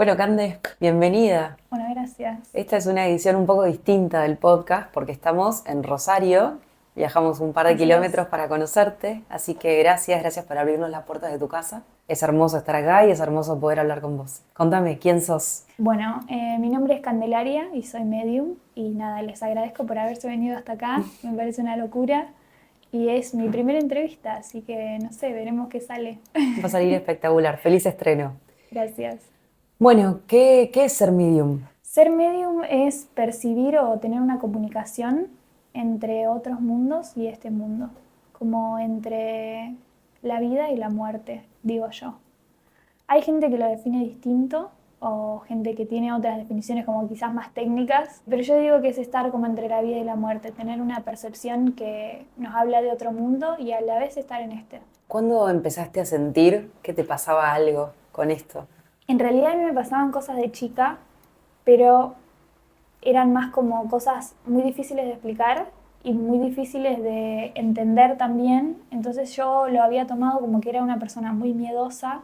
Bueno, Cande, bienvenida. Bueno, gracias. Esta es una edición un poco distinta del podcast porque estamos en Rosario, viajamos un par de Así kilómetros es. para conocerte, así que gracias por abrirnos las puertas de tu casa. Es hermoso estar acá y es hermoso poder hablar con vos. Contame, ¿quién sos? Bueno, mi nombre es Candelaria y soy medium y nada, les agradezco por haberse venido hasta acá, me parece una locura y es mi primera entrevista, así que no sé, veremos qué sale. Va a salir espectacular, feliz estreno. Gracias. Bueno, ¿qué es ser medium? Ser medium es percibir o tener una comunicación entre otros mundos y este mundo, como entre la vida y la muerte, digo yo. Hay gente que lo define distinto o gente que tiene otras definiciones como quizás más técnicas, pero yo digo que es estar como entre la vida y la muerte, tener una percepción que nos habla de otro mundo y a la vez estar en este. ¿Cuándo empezaste a sentir que te pasaba algo con esto? En realidad a mí me pasaban cosas de chica, pero eran más como cosas muy difíciles de explicar y muy difíciles de entender también, entonces yo lo había tomado como que era una persona muy miedosa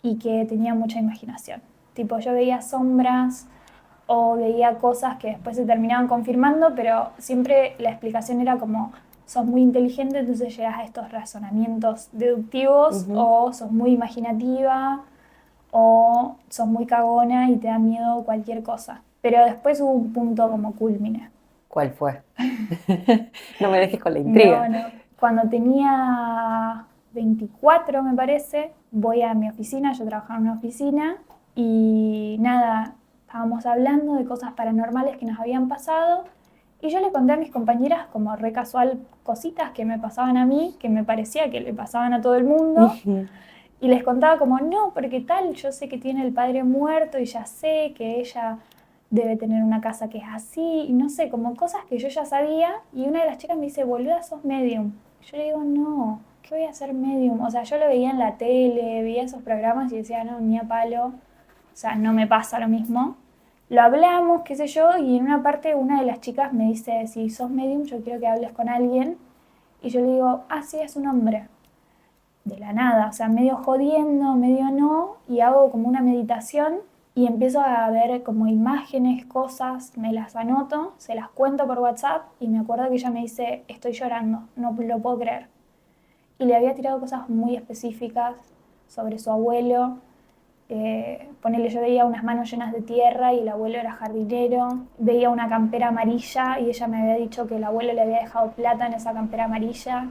y que tenía mucha imaginación. Tipo, yo veía sombras o veía cosas que después se terminaban confirmando, pero siempre la explicación era como, sos muy inteligente, entonces llegas a estos razonamientos deductivos, Ujú. o sos muy imaginativa, o sos muy cagona y te da miedo cualquier cosa. Pero después hubo un punto como culmine. ¿Cuál fue? No me dejes con la No, intriga. no. Cuando tenía 24, me parece, voy a mi oficina, yo trabajaba en una oficina y nada, estábamos hablando de cosas paranormales que nos habían pasado y yo le conté a mis compañeras como re casual cositas que me pasaban a mí, que me parecía que le pasaban a todo el mundo Ujú. y les contaba como, no, porque tal, yo sé que tiene el padre muerto y ya sé que ella debe tener una casa que es así, y no sé, como cosas que yo ya sabía. Y una de las chicas me dice, boluda, sos medium. Yo le digo, no, ¿qué voy a hacer medium? O sea, yo lo veía en la tele, veía esos programas y decía, no, ni a palo, o sea, no me pasa lo mismo. Lo hablamos, qué sé yo, y en una parte una de las chicas me dice, si sos medium, yo quiero que hables con alguien. Y yo le digo, ah, sí, es un hombre de la nada, o sea, medio jodiendo, medio no, y hago como una meditación y empiezo a ver como imágenes, cosas, me las anoto, se las cuento por WhatsApp y me acuerdo que ella me dice, estoy llorando, no lo puedo creer. Y le había tirado cosas muy específicas sobre su abuelo. Ponele, yo veía unas manos llenas de tierra y el abuelo era jardinero, veía una campera amarilla y ella me había dicho que el abuelo le había dejado plata en esa campera amarilla.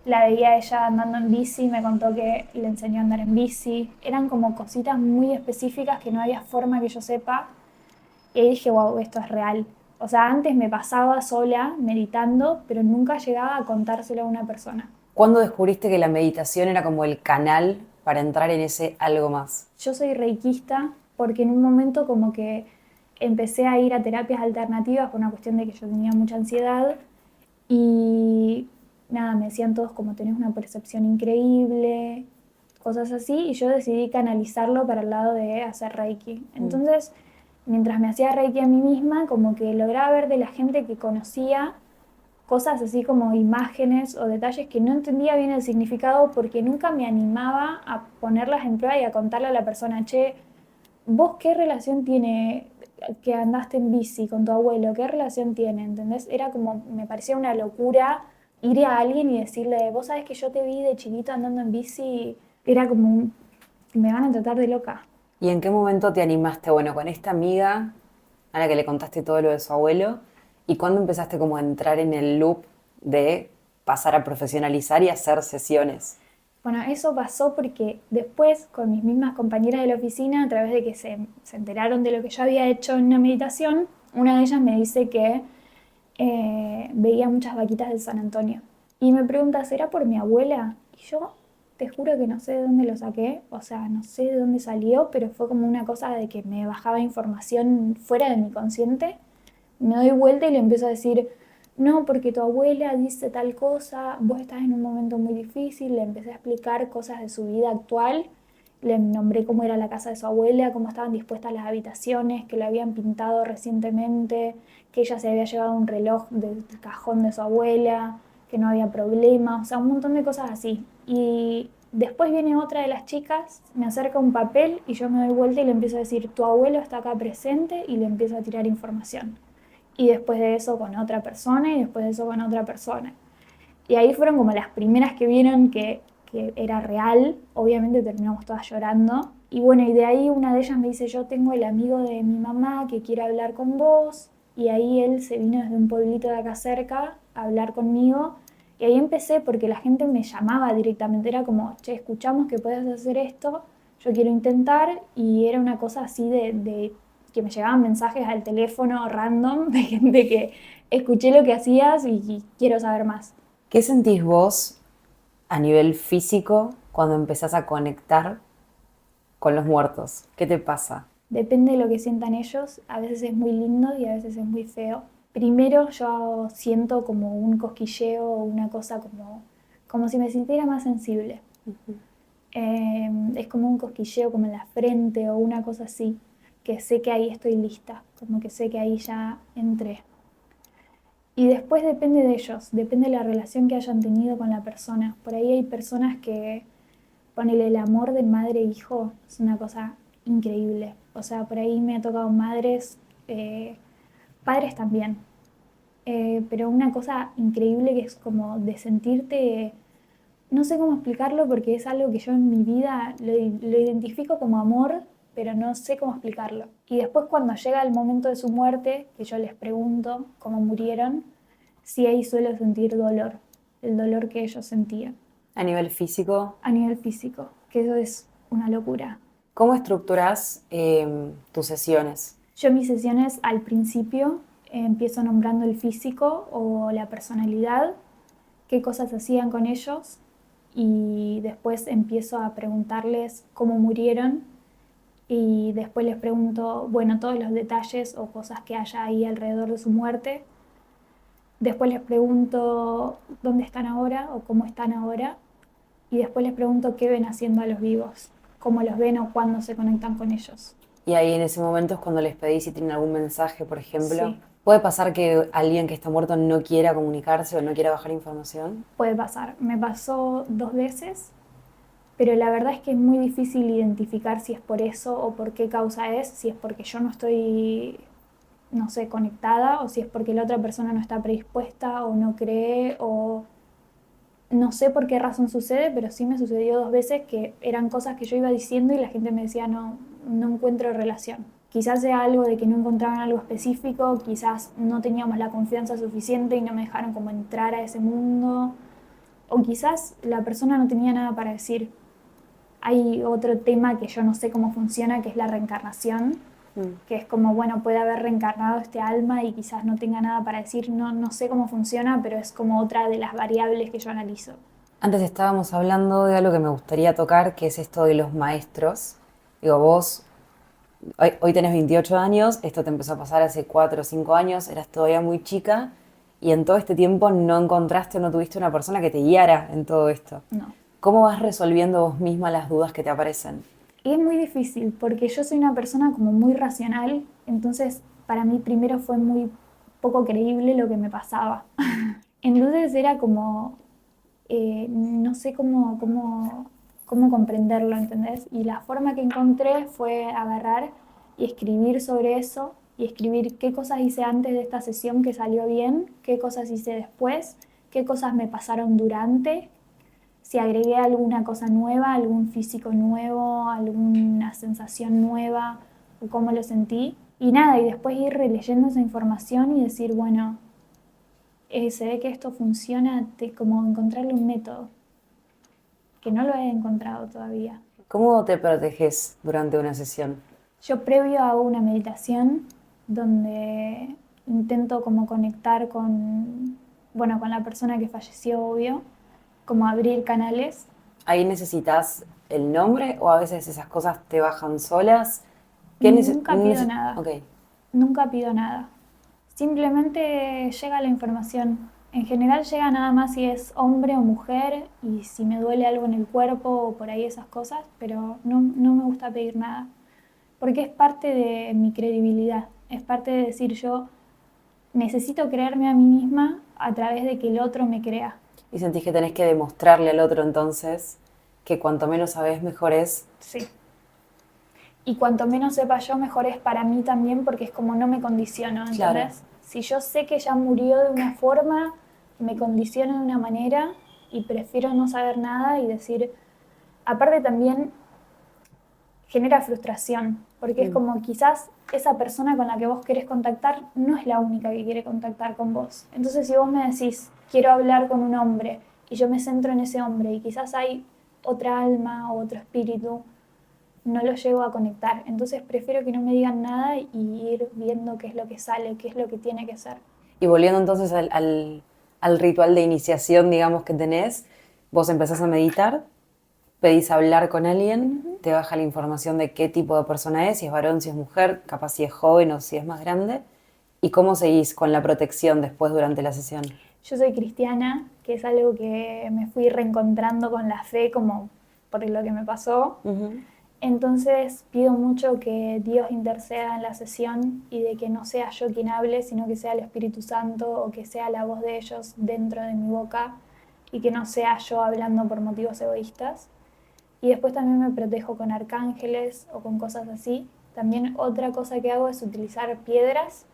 La veía ella andando en bici, me contó que le enseñó a andar en bici. Eran como cositas muy específicas que no había forma que yo sepa. Y ahí dije, wow, esto es real. O sea, antes me pasaba sola meditando, pero nunca llegaba a contárselo a una persona. ¿Cuándo descubriste que la meditación era como el canal para entrar en ese algo más? Yo soy reikista porque en un momento como que empecé a ir a terapias alternativas por una cuestión de que yo tenía mucha ansiedad y nada, me decían todos como tenés una percepción increíble, cosas así, y yo decidí canalizarlo para el lado de hacer Reiki. Mm. Entonces, mientras me hacía Reiki a mí misma, como que lograba ver de la gente que conocía cosas así como imágenes o detalles que no entendía bien el significado porque nunca me animaba a ponerlas en prueba y a contarle a la persona, che, ¿vos qué relación tiene que andaste en bici con tu abuelo? ¿Qué relación tiene? ¿Entendés? Era como, me parecía una locura ir a alguien y decirle, vos sabés que yo te vi de chiquito andando en bici, era como, me van a tratar de loca. ¿Y en qué momento te animaste, bueno, con esta amiga a la que le contaste todo lo de su abuelo? ¿Y cuándo empezaste como a entrar en el loop de pasar a profesionalizar y hacer sesiones? Bueno, eso pasó porque después, con mis mismas compañeras de la oficina, a través de que se enteraron de lo que yo había hecho en una meditación, una de ellas me dice que veía muchas vaquitas de San Antonio. Y me pregunta, ¿será por mi abuela? Y yo te juro que no sé de dónde lo saqué, o sea, no sé de dónde salió, pero fue como una cosa de que me bajaba información fuera de mi consciente. Me doy vuelta y le empiezo a decir, no, porque tu abuela dice tal cosa, vos estás en un momento muy difícil, le empecé a explicar cosas de su vida actual, le nombré cómo era la casa de su abuela, cómo estaban dispuestas las habitaciones, que le habían pintado recientemente, que ella se había llevado un reloj del cajón de su abuela, que no había problema, o sea, un montón de cosas así. Y Después viene otra de las chicas, me acerca un papel y yo me doy vuelta y le empiezo a decir, tu abuelo está acá presente, y le empiezo a tirar información. Y después de eso con otra persona, y después de eso con otra persona. Y ahí fueron como las primeras que vieron que era real. Obviamente terminamos todas llorando. Y bueno, y de ahí una de ellas me dice, yo tengo el amigo de mi mamá que quiere hablar con vos. Y ahí él se vino desde un pueblito de acá cerca a hablar conmigo. Y ahí empecé porque la gente me llamaba directamente. Era como, che, escuchamos que puedes hacer esto, yo quiero intentar. Y era una cosa así de que me llegaban mensajes al teléfono random de gente que escuché lo que hacías y quiero saber más. ¿Qué sentís vos a nivel físico cuando empezás a conectar con los muertos? ¿Qué te pasa? Depende de lo que sientan ellos, a veces es muy lindo y a veces es muy feo. Primero yo siento como un cosquilleo, una cosa como si me sintiera más sensible. Es como un cosquilleo como en la frente o una cosa así, que sé que ahí estoy lista, como que sé que ahí ya entré. Y después depende de ellos, depende de la relación que hayan tenido con la persona. Por ahí hay personas que, ponele, el amor de madre e hijo es una cosa increíble. O sea, por ahí me ha tocado madres, padres también. Pero una cosa increíble que es como de sentirte, no sé cómo explicarlo porque es algo que yo en mi vida lo identifico como amor, pero no sé cómo explicarlo. Y después cuando llega el momento de su muerte, que yo les pregunto cómo murieron, sí ahí suelo sentir dolor, el dolor que ellos sentían. A nivel físico, A nivel físico, que eso es una locura. ¿cómo estructuras tus sesiones? Yo en mis sesiones al principio empiezo nombrando el físico o la personalidad, qué cosas hacían con ellos, y después empiezo a preguntarles cómo murieron, y después les pregunto, bueno, todos los detalles o cosas que haya ahí alrededor de su muerte. Después les pregunto dónde están ahora o cómo están ahora, y después les pregunto qué ven haciendo a los vivos, cómo los ven o cuándo se conectan con ellos. Y ahí en ese momento es cuando les pedís si tienen algún mensaje, por ejemplo. Sí, ¿Puede pasar que alguien que está muerto no quiera comunicarse o no quiera bajar información? puede pasar. Me pasó 2 veces, pero la verdad es que es muy difícil identificar si es por eso o por qué causa es, si es porque yo no estoy, no sé, conectada, o si es porque la otra persona no está predispuesta o no cree, o no sé por qué razón sucede, pero sí me sucedió 2 veces que eran cosas que yo iba diciendo y la gente me decía no encuentro relación. Quizás sea algo de que no encontraban algo específico, quizás no teníamos la confianza suficiente y no me dejaron como entrar a ese mundo, o quizás la persona no tenía nada para decir. Hay otro tema que yo no sé cómo funciona, que es la reencarnación, que es como, bueno, puede haber reencarnado este alma y quizás no tenga nada para decir, no sé cómo funciona, pero es como otra de las variables que yo analizo. Antes estábamos hablando de algo que me gustaría tocar, que es esto de los maestros. Digo, vos hoy tenés 28 años, esto te empezó a pasar hace 4 o 5 años, eras todavía muy chica y en todo este tiempo no encontraste o no tuviste una persona que te guiara en todo esto. No. ¿Cómo vas resolviendo vos misma las dudas que te aparecen? Y es muy difícil porque yo soy una persona como muy racional, entonces para mí primero fue muy poco creíble lo que me pasaba. Entonces era como, no sé cómo comprenderlo, ¿entendés? Y la forma que encontré fue agarrar y escribir sobre eso, y escribir qué cosas hice antes de esta sesión que salió bien, qué cosas hice después, qué cosas me pasaron durante, si agregué alguna cosa nueva, algún físico nuevo, alguna sensación nueva, o cómo lo sentí. Y nada, y después ir releyendo esa información y decir, bueno, se ve que esto funciona, como encontrarle un método, que no lo he encontrado todavía. ¿Cómo te proteges durante una sesión? Yo previo hago una meditación donde intento como conectar bueno, con la persona que falleció, obvio, como abrir canales. ¿Ahí necesitas el nombre o a veces esas cosas te bajan solas? Nunca pido nada, Ok. nunca pido nada. Simplemente llega la información. En general llega nada más si es hombre o mujer y si me duele algo en el cuerpo o por ahí esas cosas, pero no me gusta pedir nada. Porque es parte de mi credibilidad, es parte de decir yo necesito creerme a mí misma a través de que el otro me crea. Y sentís que tenés que demostrarle al otro entonces que cuanto menos sabes mejor es. Sí. Y cuanto menos sepa yo, mejor es para mí también, porque es como no me condiciono, ¿entendés? Claro. Si yo sé que ella murió de una forma, me condiciono de una manera y prefiero no saber nada y decir... Aparte también genera frustración, porque es como quizás esa persona con la que vos querés contactar no es la única que quiere contactar con vos. Entonces si vos me decís, quiero hablar con un hombre, y yo me centro en ese hombre, y quizás hay otra alma o otro espíritu, no lo llego a conectar. Entonces prefiero que no me digan nada y ir viendo qué es lo que sale, qué es lo que tiene que ser. Y volviendo entonces al ritual de iniciación, digamos, que tenés, vos empezás a meditar, pedís hablar con alguien, te baja la información de qué tipo de persona es, si es varón, si es mujer, capaz si es joven o si es más grande, y cómo seguís con la protección después durante la sesión. Yo soy cristiana, que es algo que me fui reencontrando con la fe como por lo que me pasó. Entonces pido mucho que Dios interceda en la sesión y de que no sea yo quien hable, sino que sea el Espíritu Santo o que sea la voz de ellos dentro de mi boca y que no sea yo hablando por motivos egoístas. Y después también me protejo con arcángeles o con cosas así. También otra cosa que hago es utilizar piedras,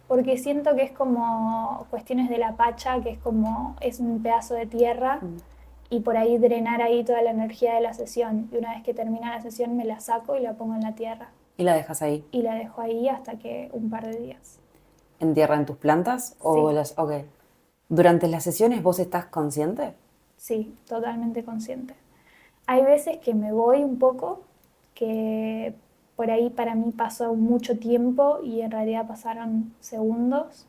porque siento que es como cuestiones de la pacha, que es un pedazo de tierra, y por ahí drenar ahí toda la energía de la sesión. Y una vez que termina la sesión me la saco y la pongo en la tierra. Y la dejas ahí. Y la dejo ahí hasta que un par de días. ¿Entierran tus plantas? O Sí. las, ok. ¿Durante las sesiones vos estás consciente? Sí, totalmente consciente. Hay veces que me voy un poco, que por ahí para mí pasó mucho tiempo y en realidad pasaron segundos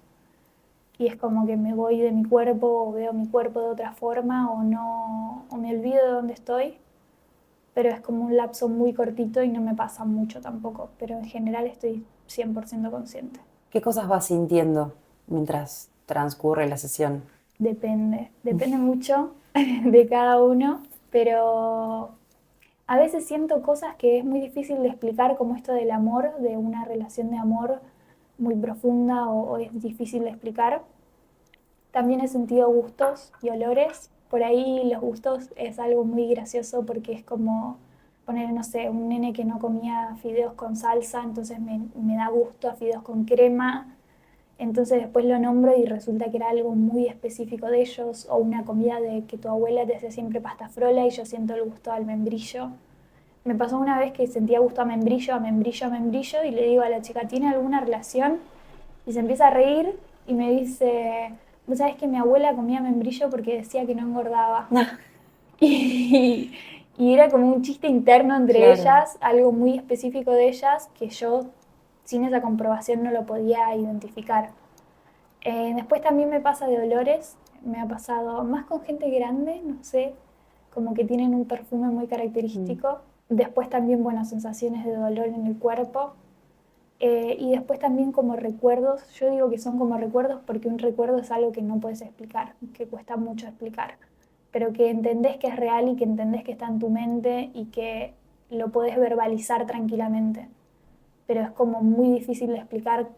y es como que me voy de mi cuerpo o veo mi cuerpo de otra forma o no, o me olvido de dónde estoy, pero es como un lapso muy cortito y no me pasa mucho tampoco, pero en general estoy 100% consciente. ¿Qué cosas vas sintiendo mientras transcurre la sesión? Depende mucho de cada uno, pero a veces siento cosas que es muy difícil de explicar, como esto del amor, de una relación de amor muy profunda o es difícil de explicar. También he sentido gustos y olores. Por ahí los gustos es algo muy gracioso porque es como poner, no sé, un nene que no comía fideos con salsa, entonces me da gusto a fideos con crema. Entonces después lo nombro y resulta que era algo muy específico de ellos, o una comida de que tu abuela te hacía siempre pasta frola y yo siento el gusto al membrillo. Me pasó una vez que sentía gusto a membrillo, a membrillo, a membrillo, y le digo a la chica, ¿tiene alguna relación? Y se empieza a reír y me dice, vos sabés que mi abuela comía membrillo porque decía que no engordaba. Y, y era como un chiste interno entre Claro. ellas, algo muy específico de ellas, que yo sin esa comprobación no lo podía identificar. Después también me pasa de olores, me ha pasado más con gente grande, no sé, como que tienen un perfume muy característico. Después también, bueno, sensaciones de dolor en el cuerpo. Y después también como recuerdos, yo digo que son como recuerdos porque un recuerdo es algo que no puedes explicar, que cuesta mucho explicar, pero que entendés que es real y que entendés que está en tu mente y que lo podés verbalizar tranquilamente. Pero es como muy difícil de explicar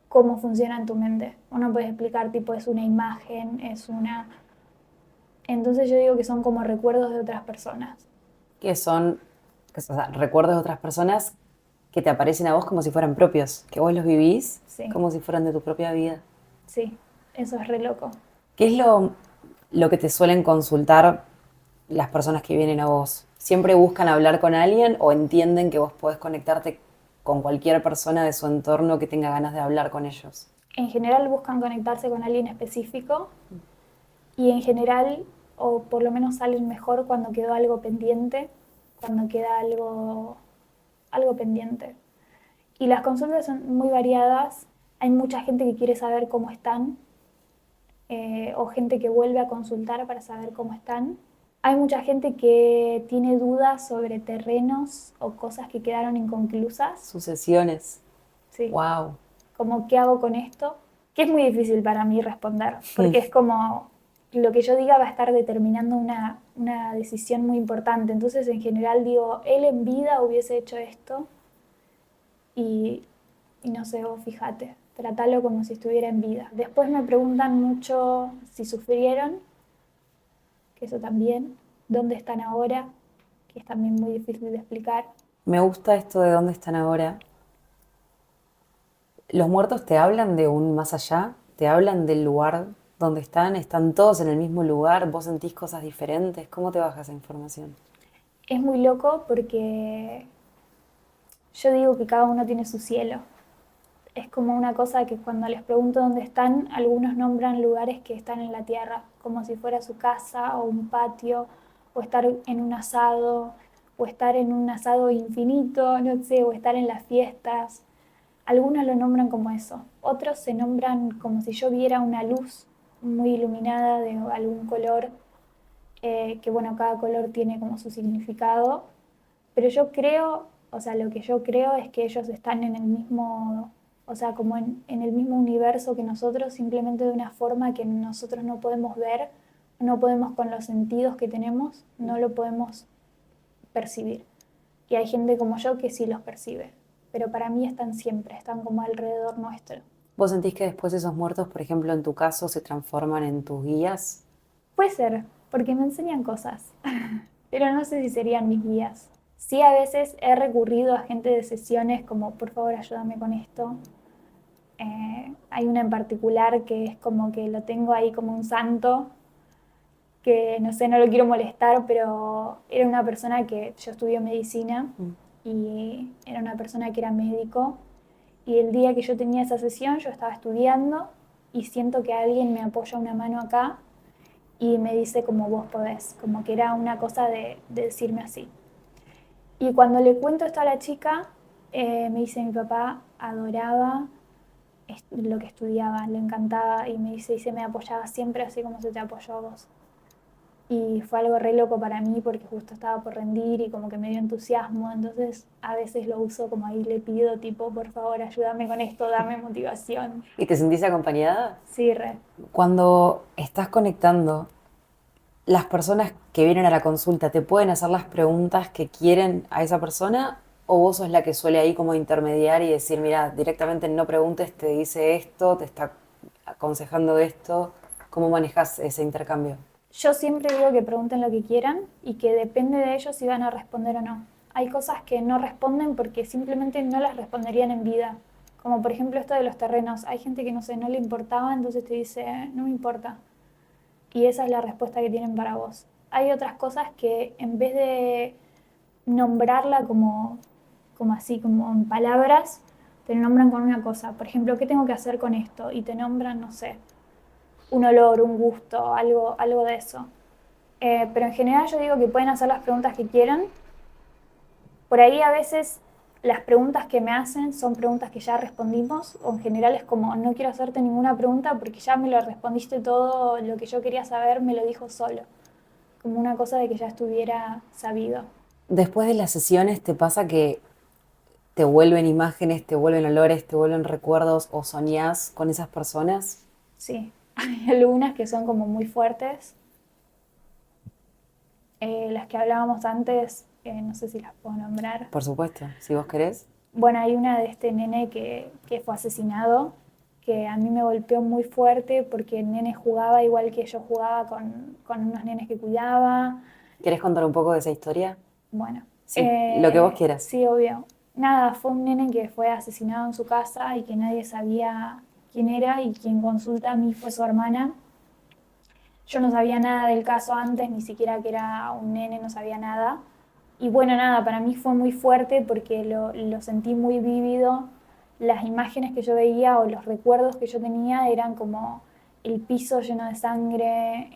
cómo funciona en tu mente. Uno puede explicar tipo es una imagen, es una... Entonces yo digo que son como recuerdos de otras personas. Que son, o sea, recuerdos de otras personas que te aparecen a vos como si fueran propios, que vos los vivís Sí, como si fueran de tu propia vida. sí, eso es re loco. ¿Qué es lo que te suelen consultar las personas que vienen a vos? ¿Siempre buscan hablar con alguien o entienden que vos podés conectarte con cualquier persona de su entorno que tenga ganas de hablar con ellos? En general buscan conectarse con alguien específico y en general, o por lo menos salen mejor cuando quedó algo pendiente, cuando queda algo pendiente. Y las consultas son muy variadas. Hay mucha gente que quiere saber cómo están o gente que vuelve a consultar para saber cómo están. Hay mucha gente que tiene dudas sobre terrenos o cosas que quedaron inconclusas. Sucesiones. Sí. Wow. Como, ¿qué hago con esto? Que es muy difícil para mí responder, porque es como lo que yo diga va a estar determinando una decisión muy importante. Entonces, en general digo, él en vida hubiese hecho esto y, y no sé, vos fíjate, tratalo como si estuviera en vida. Después me preguntan mucho si sufrieron, que eso también, dónde están ahora, que es también muy difícil de explicar. Me gusta esto de dónde están ahora. ¿Los muertos te hablan de un más allá? ¿Te hablan del lugar donde están? ¿Están todos en el mismo lugar? ¿Vos sentís cosas diferentes? ¿Cómo te baja esa información? Es muy loco porque yo digo que cada uno tiene su cielo. Es como una cosa que cuando les pregunto dónde están, algunos nombran lugares que están en la tierra, como si fuera su casa o un patio, o estar en un asado, o estar en un asado infinito, no sé, o estar en las fiestas. Algunos lo nombran como eso, otros se nombran como si yo viera una luz muy iluminada de algún color, que bueno, cada color tiene como su significado, pero yo creo, o sea, lo que yo creo es que ellos están en el mismo, o sea, como en el mismo universo que nosotros, simplemente de una forma que nosotros no podemos ver, no podemos con los sentidos que tenemos, no lo podemos percibir. Y hay gente como yo que sí los percibe, pero para mí están siempre, están como alrededor nuestro. ¿Vos sentís que después esos muertos, por ejemplo, en tu caso, se transforman en tus guías? Puede ser, porque me enseñan cosas, pero no sé si serían mis guías. Sí, a veces he recurrido a gente de sesiones como, por favor, ayúdame con esto. Hay una en particular que es como que lo tengo ahí como un santo, que no sé, no lo quiero molestar, pero era una persona que yo estudié medicina Mm. y era una persona que era médico. Y el día que yo tenía esa sesión, yo estaba estudiando y siento que alguien me apoya una mano acá y me dice como vos podés, como que era una cosa de decirme así. Y cuando le cuento esto a la chica, me dice mi papá adoraba lo que estudiaba, le encantaba y me dice, y se me apoyaba siempre así como se te apoyó a vos. Y fue algo re loco para mí porque justo estaba por rendir y como que me dio entusiasmo, entonces a veces lo uso como ahí le pido tipo, por favor, ayúdame con esto, dame motivación. ¿Y te sentís acompañada? Sí, re. Cuando estás conectando, las personas que vienen a la consulta, ¿te pueden hacer las preguntas que quieren a esa persona? ¿O vos sos la que suele ahí como intermediar y decir, mira, directamente no preguntes, te dice esto, te está aconsejando esto? ¿Cómo manejas ese intercambio? Yo siempre digo que pregunten lo que quieran y que depende de ellos si van a responder o no. Hay cosas que no responden porque simplemente no las responderían en vida. Como por ejemplo esto de los terrenos. Hay gente que no sé, no le importaba, entonces te dice, no me importa". Y esa es la respuesta que tienen para vos. Hay otras cosas que en vez de nombrarla como así, como en palabras, te nombran con una cosa. Por ejemplo, ¿qué tengo que hacer con esto? Y te nombran, no sé, un olor, un gusto, algo de eso. Pero en general yo digo que pueden hacer las preguntas que quieran. Por ahí a veces las preguntas que me hacen son preguntas que ya respondimos, o en general es como, no quiero hacerte ninguna pregunta porque ya me lo respondiste todo, lo que yo quería saber me lo dijo solo, como una cosa de que ya estuviera sabido. Después de las sesiones, ¿te pasa que te vuelven imágenes, te vuelven olores, te vuelven recuerdos o soñás con esas personas? Sí, hay algunas que son como muy fuertes. Las que hablábamos antes, no sé si las puedo nombrar. Por supuesto, si vos querés. Bueno, hay una de este nene que fue asesinado, que a mí me golpeó muy fuerte porque el nene jugaba igual que yo jugaba con unos nenes que cuidaba. ¿Querés contar un poco de esa historia? Bueno, Sí, lo que vos quieras. sí, obvio. Nada, fue un nene que fue asesinado en su casa y que nadie sabía quién era y quien consulta a mí fue su hermana. Yo no sabía nada del caso antes, ni siquiera que era un nene, no sabía nada. Y bueno, nada, para mí fue muy fuerte porque lo sentí muy vívido. Las imágenes que yo veía o los recuerdos que yo tenía eran como el piso lleno de sangre,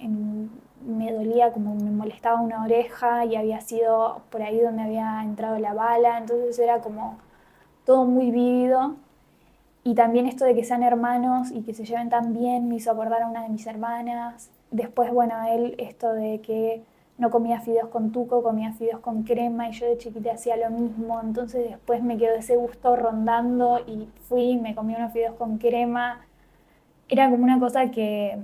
me dolía como me molestaba una oreja y había sido por ahí donde había entrado la bala, entonces era como todo muy vívido. Y también esto de que sean hermanos y que se lleven tan bien me hizo acordar a una de mis hermanas. Después, bueno, él esto de que no comía fideos con tuco, comía fideos con crema y yo de chiquita hacía lo mismo. Entonces después me quedó ese gusto rondando y fui y me comí unos fideos con crema. Era como una cosa que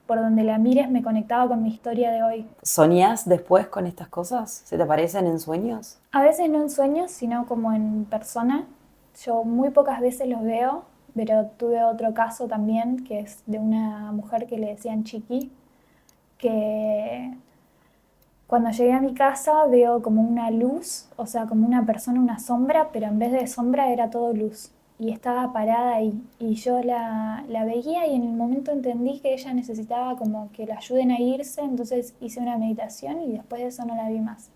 por donde la mires me conectaba con mi historia de hoy. ¿Soñás después con estas cosas? ¿Se te aparecen en sueños? A veces no en sueños, sino como en persona. Yo muy pocas veces los veo, pero tuve otro caso también, que es de una mujer que le decían Chiqui, que Cuando llegué a mi casa veo como una luz, o sea, como una persona, una sombra, pero en vez de sombra era todo luz. Y estaba parada ahí. Y yo la veía y en el momento entendí que ella necesitaba como que la ayuden a irse, entonces hice una meditación y después de eso no la vi más.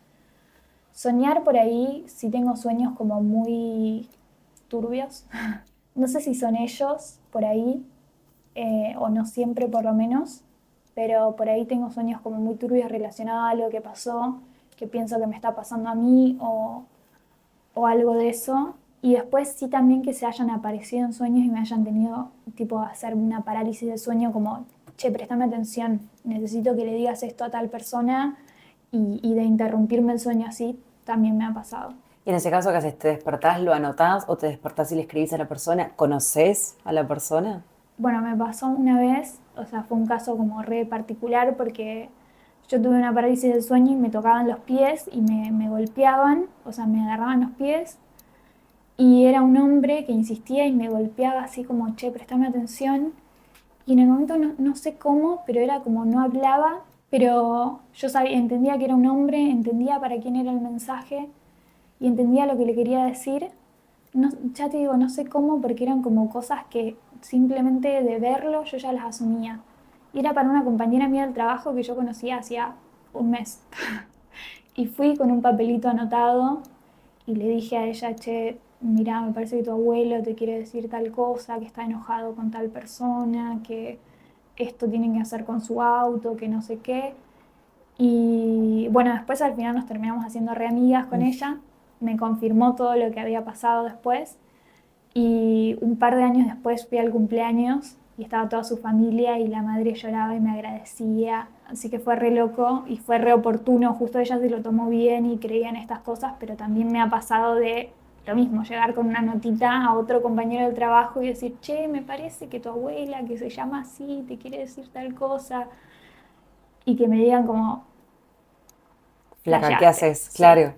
Soñar por ahí, sí tengo sueños como muy turbios. No sé si son ellos por ahí, o no siempre por lo menos, pero por ahí tengo sueños como muy turbios relacionados a algo que pasó, que pienso que me está pasando a mí o algo de eso. Y después sí también que se hayan aparecido en sueños y me hayan tenido tipo hacer una parálisis de sueño como, che, préstame atención, necesito que le digas esto a tal persona y de interrumpirme el sueño así también me ha pasado. Y en ese caso, ¿qué haces? ¿Te despertás, lo anotás o te despertás y le escribís a la persona? ¿Conoces a la persona? Bueno, me pasó una vez, o sea, fue un caso como re particular porque yo tuve una parálisis del sueño y me tocaban los pies y me golpeaban, o sea, me agarraban los pies y era un hombre que insistía y me golpeaba así como, che, préstame atención. Y en el momento no sé cómo, pero era como no hablaba, pero yo sabía, entendía que era un hombre, entendía para quién era el mensaje y entendía lo que le quería decir. No, ya te digo, no sé cómo, porque eran como cosas que simplemente de verlo yo ya las asumía. Y era para una compañera mía del trabajo que yo conocía hacía un mes. Y fui con un papelito anotado y le dije a ella, che, mira, me parece que tu abuelo te quiere decir tal cosa, que está enojado con tal persona, que esto tienen que hacer con su auto, que no sé qué. Y bueno, después al final nos terminamos haciendo re amigas con ella. Me confirmó todo lo que había pasado después. Y un par de años después fui al cumpleaños y estaba toda su familia y la madre lloraba y me agradecía. Así que fue re loco y fue re oportuno. Justo ella se lo tomó bien y creía en estas cosas, pero también me ha pasado de lo mismo, llegar con una notita a otro compañero del trabajo y decir, che, me parece que tu abuela, que se llama así, te quiere decir tal cosa. Y que me digan como, Flaca, ¿qué flasheaste. haces? Sí, Claro,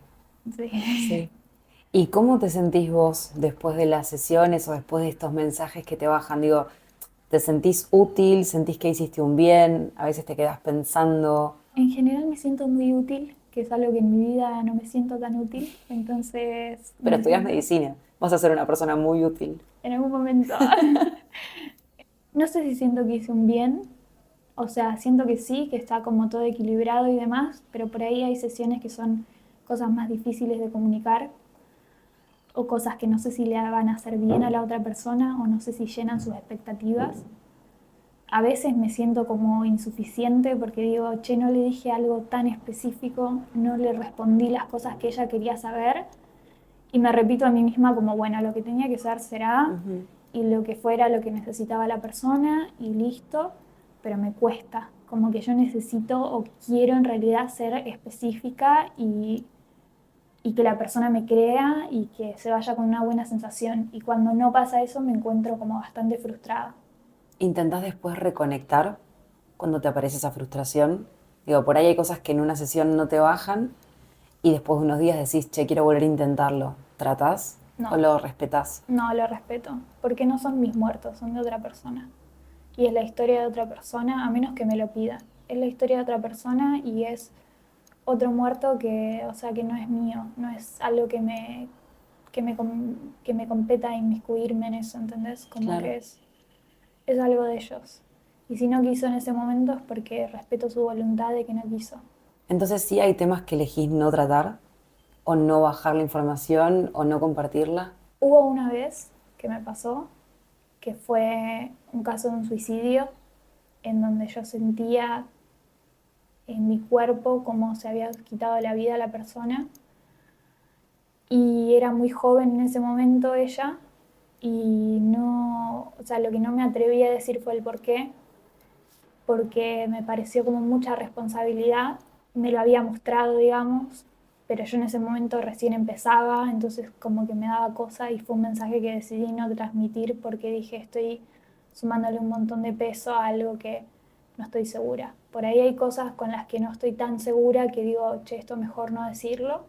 sí. sí. ¿Y cómo te sentís vos después de las sesiones o después de estos mensajes que te bajan? Digo, ¿te sentís útil? ¿Sentís que hiciste un bien? A veces te quedas pensando, En general me siento muy útil, que es algo que en mi vida no me siento tan útil, entonces pero me estudias siento medicina, vas a ser una persona muy útil. en algún momento, no sé si siento que hice un bien, o sea, siento que sí, que está como todo equilibrado y demás, pero por ahí hay sesiones que son cosas más difíciles de comunicar o cosas que no sé si le van a hacer bien a la otra persona o no sé si llenan sus expectativas. A veces me siento como insuficiente porque digo, che, no le dije algo tan específico, no le respondí las cosas que ella quería saber y me repito a mí misma como, bueno, lo que tenía que ser será Ujú. y lo que fuera lo que necesitaba la persona y listo, pero me cuesta, como que yo necesito o quiero en realidad ser específica y que la persona me crea y que se vaya con una buena sensación y cuando no pasa eso me encuentro como bastante frustrada. ¿Intentás después reconectar cuando te aparece esa frustración? Digo, por ahí hay cosas que en una sesión no te bajan y después de unos días decís, che, quiero volver a intentarlo. ¿Tratás o No, lo respetás? no lo respeto, porque no son mis muertos, son de otra persona. Y es la historia de otra persona, a menos que me lo pida. Es la historia de otra persona y es otro muerto que, o sea, que no es mío, no es algo que me competa inmiscuirme en eso, ¿entendés? Como Claro. que es algo de ellos. Y si no quiso en ese momento es porque respeto su voluntad de que no quiso. Entonces sí hay temas que elegís no tratar o no bajar la información o no compartirla. Hubo una vez que me pasó que fue un caso de un suicidio en donde yo sentía en mi cuerpo cómo se había quitado la vida a la persona y era muy joven en ese momento ella y no, o sea, lo que no me atreví a decir fue el por qué, porque me pareció como mucha responsabilidad, me lo había mostrado, digamos, pero yo en ese momento recién empezaba, entonces como que me daba cosa y fue un mensaje que decidí no transmitir porque dije estoy sumándole un montón de peso a algo que no estoy segura. Por ahí hay cosas con las que no estoy tan segura que digo, che, esto mejor no decirlo,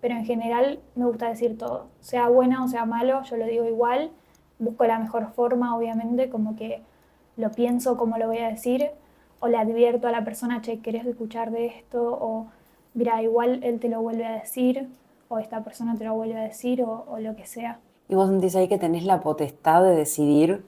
pero en general me gusta decir todo, sea bueno o sea malo, yo lo digo igual, busco la mejor forma, obviamente, como que lo pienso cómo lo voy a decir, o le advierto a la persona, che, ¿querés escuchar de esto? O mira, igual él te lo vuelve a decir, o esta persona te lo vuelve a decir, o lo que sea. ¿Y vos sentís ahí que tenés la potestad de decidir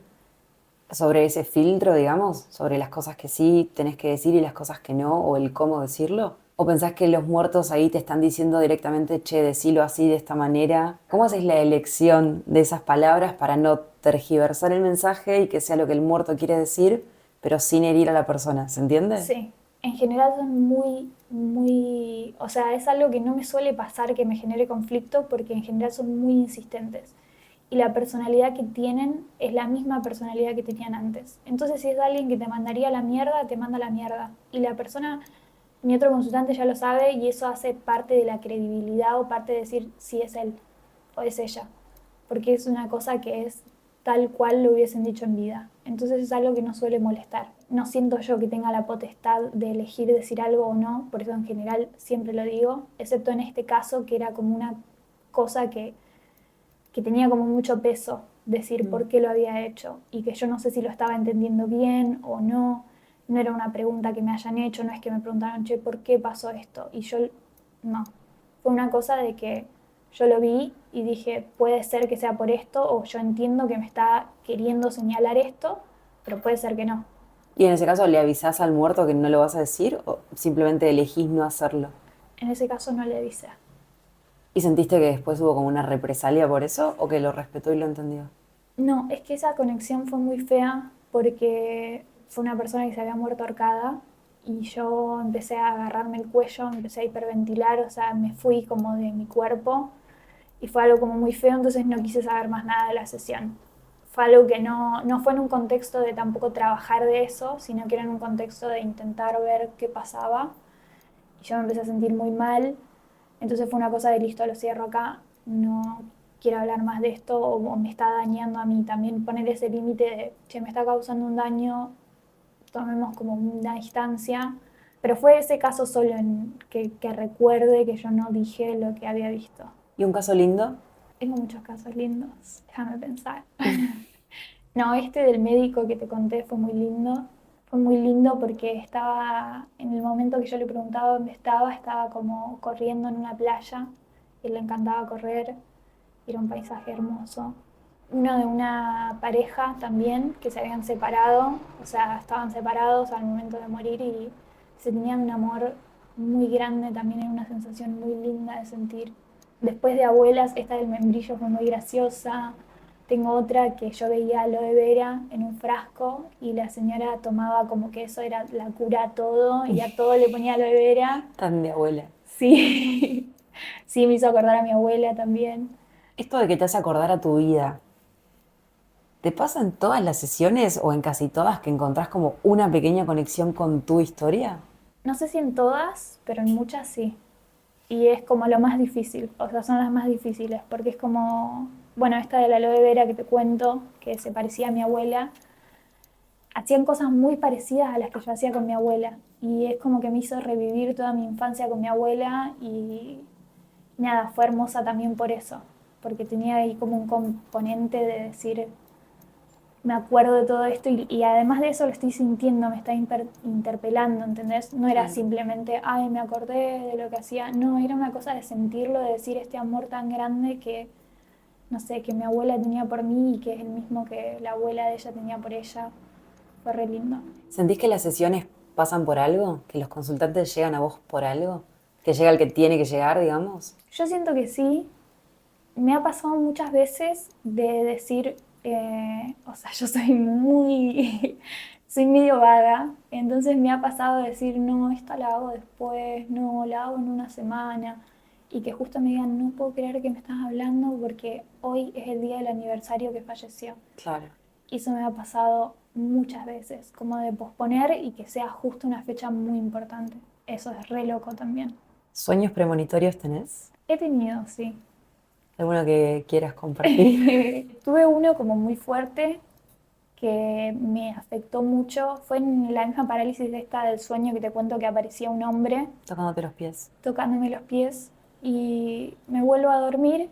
sobre ese filtro, digamos, sobre las cosas que sí tenés que decir y las cosas que no, o el cómo decirlo? ¿O pensás que los muertos ahí te están diciendo directamente, che, decilo así, de esta manera? ¿Cómo haces la elección de esas palabras para no tergiversar el mensaje y que sea lo que el muerto quiere decir, pero sin herir a la persona? ¿Se entiende? Sí, en general son muy, o sea, es algo que no me suele pasar que me genere conflicto porque en general son muy insistentes. Y la personalidad que tienen es la misma personalidad que tenían antes. Entonces, si es alguien que te mandaría a la mierda, te manda a la mierda. Y la persona, mi otro consultante ya lo sabe y eso hace parte de la credibilidad o parte de decir si es él o es ella. Porque es una cosa que es tal cual lo hubiesen dicho en vida. Entonces es algo que no suele molestar. No siento yo que tenga la potestad de elegir decir algo o no, por eso en general siempre lo digo, excepto en este caso que era como una cosa que tenía como mucho peso decir por qué lo había hecho y que yo no sé si lo estaba entendiendo bien o no. No era una pregunta que me hayan hecho, no es que me preguntaron, che, ¿por qué pasó esto? Y yo, no. Fue una cosa de que yo lo vi y dije, puede ser que sea por esto o yo entiendo que me está queriendo señalar esto, pero puede ser que no. Y en ese caso, ¿le avisás al muerto que no lo vas a decir o simplemente elegís no hacerlo? En ese caso no le avisé. ¿Y sentiste que después hubo como una represalia por eso o que lo respetó y lo entendió? No, es que esa conexión fue muy fea porque fue una persona que se había muerto ahorcada y yo empecé a agarrarme el cuello, empecé a hiperventilar, o sea, me fui como de mi cuerpo y fue algo como muy feo, entonces no quise saber más nada de la sesión. Fue algo que no fue en un contexto de tampoco trabajar de eso, sino que era en un contexto de intentar ver qué pasaba. Y yo me empecé a sentir muy mal, entonces fue una cosa de listo, lo cierro acá, no quiero hablar más de esto o me está dañando a mí. También poner ese límite de, che, me está causando un daño, tomemos como una distancia. Pero fue ese caso solo en que recuerde que yo no dije lo que había visto. ¿Y un caso lindo? Tengo muchos casos lindos, déjame pensar. No, este del médico que te conté fue muy lindo. Fue muy lindo porque estaba, en el momento que yo le preguntaba dónde estaba como corriendo en una playa. Y le encantaba correr, era un paisaje hermoso. Uno de una pareja también que se habían separado, o sea, estaban separados al momento de morir y se tenían un amor muy grande, también era una sensación muy linda de sentir. Después de Abuelas, esta del membrillo fue muy graciosa. Tengo otra que yo veía aloe vera en un frasco y la señora tomaba como que eso era la cura a todo y a todo le ponía aloe vera. Tan de abuela. Sí, sí, me hizo acordar a mi abuela también. Esto de que te hace acordar a tu vida, ¿te pasa en todas las sesiones o en casi todas que encontrás como una pequeña conexión con tu historia? No sé si en todas, pero en muchas sí. Y es como lo más difícil, o sea, son las más difíciles, porque es como, bueno, esta de la aloe vera que te cuento, que se parecía a mi abuela, hacían cosas muy parecidas a las que yo hacía con mi abuela. Y es como que me hizo revivir toda mi infancia con mi abuela y nada, fue hermosa también por eso, porque tenía ahí como un componente de decir, me acuerdo de todo esto y además de eso lo estoy sintiendo, me está interpelando, ¿entendés? No era Claro. simplemente, ay, me acordé de lo que hacía, no, era una cosa de sentirlo, de decir este amor tan grande que, no sé, que mi abuela tenía por mí y que es el mismo que la abuela de ella tenía por ella. Fue re lindo. ¿Sentís que las sesiones pasan por algo? ¿Que los consultantes llegan a vos por algo? ¿Que llega el que tiene que llegar, digamos? Yo siento que sí, me ha pasado muchas veces de decir, o sea, yo soy muy, soy medio vaga, entonces me ha pasado de decir, no, esta la hago después, no, la hago en una semana, y que justo me digan, no puedo creer que me estás hablando porque hoy es el día del aniversario que falleció. Claro. Y eso me ha pasado muchas veces, como de posponer y que sea justo una fecha muy importante. Eso es re loco también. ¿Sueños premonitorios tenés? He tenido, sí. ¿Alguno que quieras compartir? Tuve uno como muy fuerte que me afectó mucho. Fue en la misma parálisis de esta del sueño que te cuento que aparecía un hombre Tocándote los pies. tocándome los pies y me vuelvo a dormir,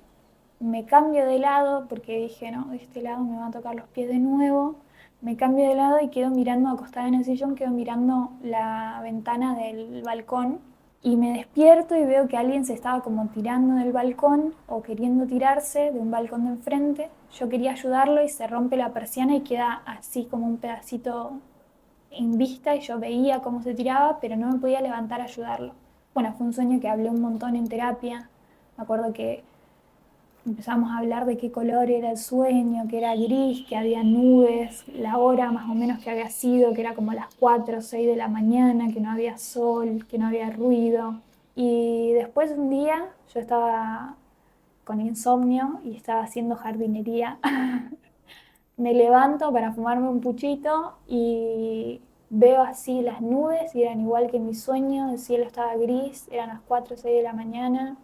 me cambio de lado porque dije, no, de este lado me van a tocar los pies de nuevo. Me cambio de lado y quedo mirando acostada en el sillón, quedo mirando la ventana del balcón Y me despierto y veo que alguien se estaba como tirando del balcón o queriendo tirarse de un balcón de enfrente. Yo quería ayudarlo y se rompe la persiana y queda así como un pedacito en vista y yo veía cómo se tiraba, pero no me podía levantar a ayudarlo. Bueno, fue un sueño que hablé un montón en terapia. Me acuerdo que empezamos a hablar de qué color era el sueño, que era gris, que había nubes, la hora más o menos que había sido, que era como las 4 o 6 de la mañana, que no había sol, que no había ruido. Y después un día yo estaba con insomnio y estaba haciendo jardinería. Me levanto para fumarme un puchito y veo así las nubes y eran igual que en mi sueño, el cielo estaba gris, eran las 4 o 6 de la mañana.